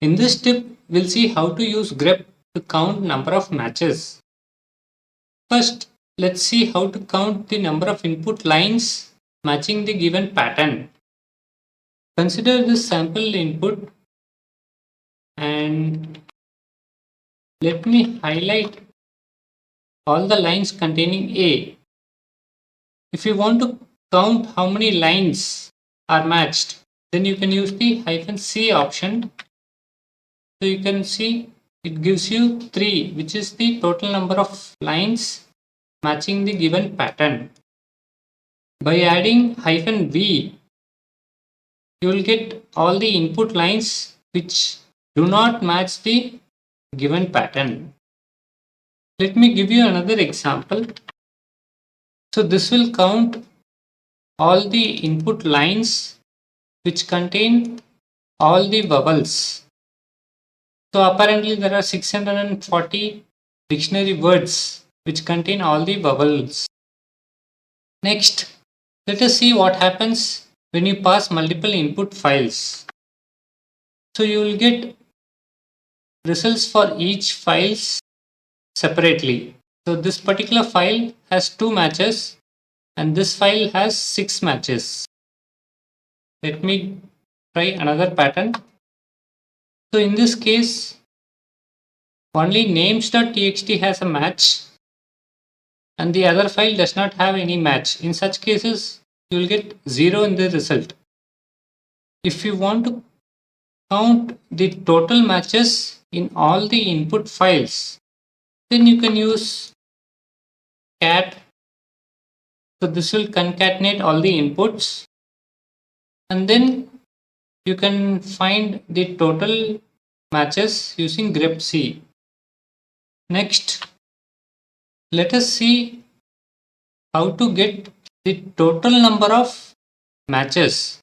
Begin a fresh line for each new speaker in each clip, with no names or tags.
In this tip, we'll see how to use grep to count number of matches. First, let's see how to count the number of input lines matching the given pattern. Consider this sample input and let me highlight all the lines containing A. If you want to count how many lines are matched, then you can use the -C option. So you can see it gives you 3, which is the total number of lines matching the given pattern. By adding -V, you will get all the input lines which do not match the given pattern. Let me give you another example. So this will count all the input lines which contain all the vowels. So apparently there are 640 dictionary words which contain all the vowels. Next, let us see what happens when you pass multiple input files. So you will get results for each files separately. So this particular file has 2 matches and this file has 6 matches. Let me try another pattern. So in this case, only names.txt has a match and the other file does not have any match. In such cases, you will get 0 in the result. If you want to count the total matches in all the input files, then you can use cat. So this will concatenate all the inputs and then you can find the total matches using grep. Next, let us see how to get the total number of matches.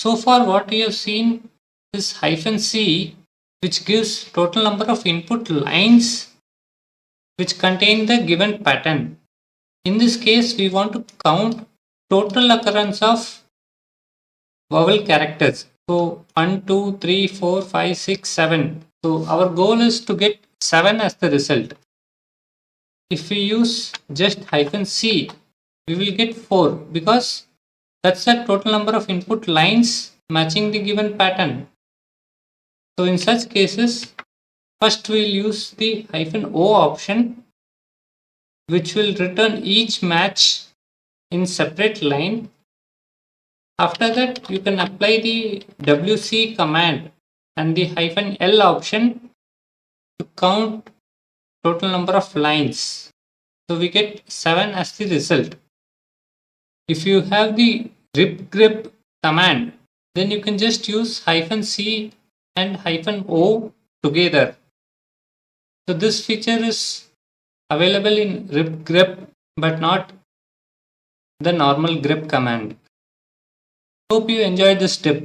So far what we have seen is -C, which gives total number of input lines which contain the given pattern. In this case, we want to count total occurrence of vowel characters. So 1, 2, 3, 4, 5, 6, 7. So our goal is to get 7 as the result. If we use just -C, we will get 4 because that's the total number of input lines matching the given pattern. So in such cases, first we will use the -O option, which will return each match in separate line. After that, you can apply the WC command and the -L option to count total number of lines. So we get 7 as the result. If you have the ripgrep command, then you can just use -C and -O together. So this feature is available in ripgrep but not the normal grep command. Hope you enjoyed this tip.